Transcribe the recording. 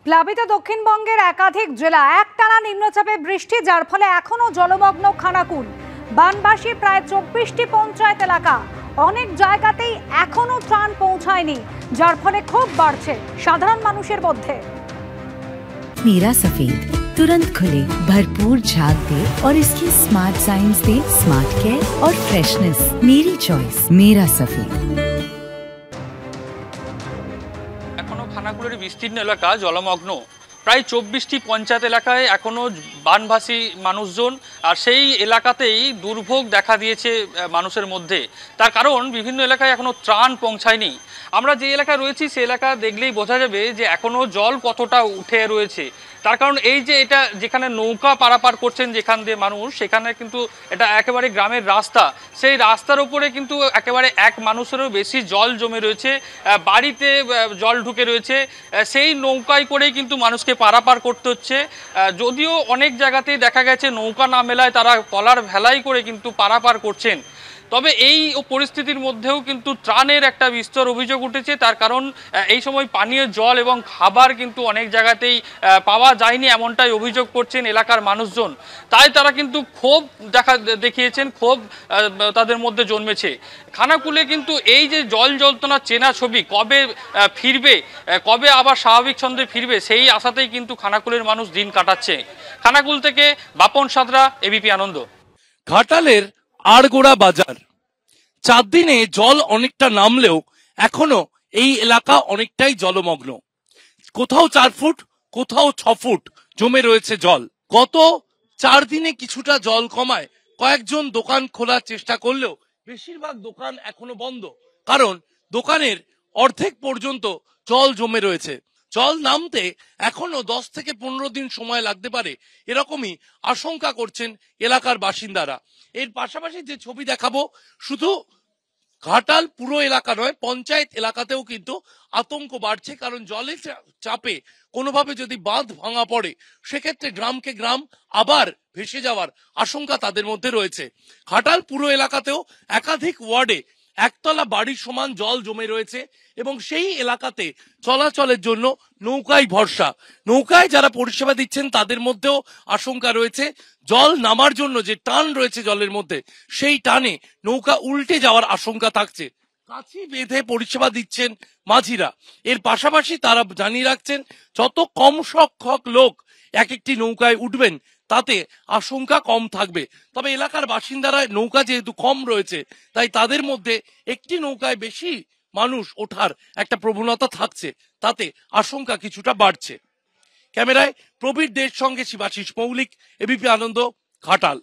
প্লাবিত দক্ষিণবঙ্গের একাধিক জেলা একটানা নিম্নচাপে বৃষ্টি, যার ফলে এখনো জলমগ্ন খানাকুল। বানবাসী প্রায় 24টি পঞ্চায়েত এলাকা। অনেক জায়গাতেই এখনো ত্রাণ পৌঁছায়নি, যার ফলে ক্ষোভ বাড়ছে সাধারণ মানুষের মধ্যে। मेरा सफेद तुरंत खुले, भरपूर झाग दे और इसकी स्मार्ट साइंस दे स्मार्ट केयर और फ्रेशनेस। मेरी चॉइस मेरा सफेद। এখনো খানাকুলের বিস্তীর্ণ এলাকা জলমগ্ন। প্রায় 24টি পঞ্চায়েত এলাকায় এখনো বানভাসী মানুষজন, আর সেই এলাকাতেই দুর্ভোগ দেখা দিয়েছে মানুষের মধ্যে। তার কারণ বিভিন্ন এলাকায় এখনো ত্রাণ পৌঁছায়নি। আমরা যে এলাকায় রয়েছি সে এলাকা দেখলেই বোঝা যাবে যে এখনো জল কতটা উঠে রয়েছে। তার কারণ এই যে এটা যেখানে নৌকা পারাপার করছেন যেখান দিয়ে মানুষ, সেখানে কিন্তু এটা একেবারে গ্রামের রাস্তা। সেই রাস্তার উপরে কিন্তু একেবারে এক মানুষেরও বেশি জল জমে রয়েছে, বাড়িতে জল ঢুকে রয়েছে। সেই নৌকায় করেই কিন্তু মানুষকে পারাপার করতে হচ্ছে। যদিও অনেক জায়গাতেই দেখা গেছে নৌকা না মেলায় তারা কলার ভেলাই করে কিন্তু পারাপার করছেন। তবে এই পরিস্থিতির মধ্যেও কিন্তু ত্রাণের একটা বিস্তর অভিযোগ উঠেছে। তার কারণ এই সময় পানীয় জল এবং খাবার কিন্তু অনেক জায়গাতেই পাওয়া যায়নি, এমনটাই অভিযোগ করছেন এলাকার মানুষজন। তাই তারা কিন্তু ক্ষোভ দেখিয়েছেন, ক্ষোভ তাদের মধ্যে জন্মেছে। খানাকুলে কিন্তু এই যে জল যন্ত্রণার চেনা ছবি কবে ফিরবে, কবে আবার স্বাভাবিক ছন্দে ফিরবে, সেই আশাতেই কিন্তু খানাকুলের মানুষ দিন কাটাচ্ছে। খানাকুল থেকে বাপন সাঁতরা, এবিপি আনন্দ। ঘাটালের আড়গোড়া বাজার 4 দিনে জল অনেকটা নামলেও এখনো এই এলাকা অনেকটাই জলমগ্ন। কোথাও 4 ফুট, কোথাও 6 ফুট জমে রয়েছে জল। গত 4 দিনে কিছুটা জল কমায় কয়েকজন দোকান খোলার চেষ্টা করলেও বেশিরভাগ দোকান এখনো বন্ধ, কারণ দোকানের অর্ধেক পর্যন্ত জল জমে রয়েছে। জল নামতে এখনো 10 থেকে 15 দিন সময় লাগতে পারে, এরকমই আশঙ্কা করছেন এলাকার বাসিন্দারা। এর পাশাপাশি যে ছবি দেখাবো, শুধু ঘাটাল পুরো এলাকা নয়, পঞ্চায়েত এলাকাতেও কিন্তু আতঙ্ক বাড়ছে, কারণ জলের চাপে কোনোভাবে যদি বাঁধ ভাঙা পড়ে সেক্ষেত্রে গ্রামকে গ্রাম আবার ভেসে যাওয়ার আশঙ্কা তাদের মধ্যে রয়েছে। ঘাটাল পুরো এলাকাতেও একাধিক ওয়ার্ডে একতলা বাড়ির সমান জল জমে রয়েছে এবং সেই এলাকাতে চলাচলের জন্য নৌকায় ভরসা। নৌকায় যারা পরিষেবা দিচ্ছেন তাদের মধ্যেও আশঙ্কা রয়েছে, জল নামার জন্য যে টান রয়েছে জলের মধ্যে, সেই টানে নৌকা উল্টে যাওয়ার আশঙ্কা থাকছে। কাছি বেঁধে পরিষেবা দিচ্ছেন মাঝিরা। এর পাশাপাশি তারা জানিয়ে রাখছেন যত কম সংখ্যক লোক এক একটি নৌকায় উঠবেন তাতে আশঙ্কা কম থাকবে। তবে এলাকার বাসিন্দারা নৌকা যেহেতু কম রয়েছে তাই তাদের মধ্যে একটি নৌকায় বেশি মানুষ ওঠার একটা প্রবণতা থাকছে, তাতে আশঙ্কা কিছুটা বাড়ছে। ক্যামেরায় প্রবীর দের সঙ্গে শিবাশিস মৌলিক, এবিপি আনন্দ, ঘাটাল।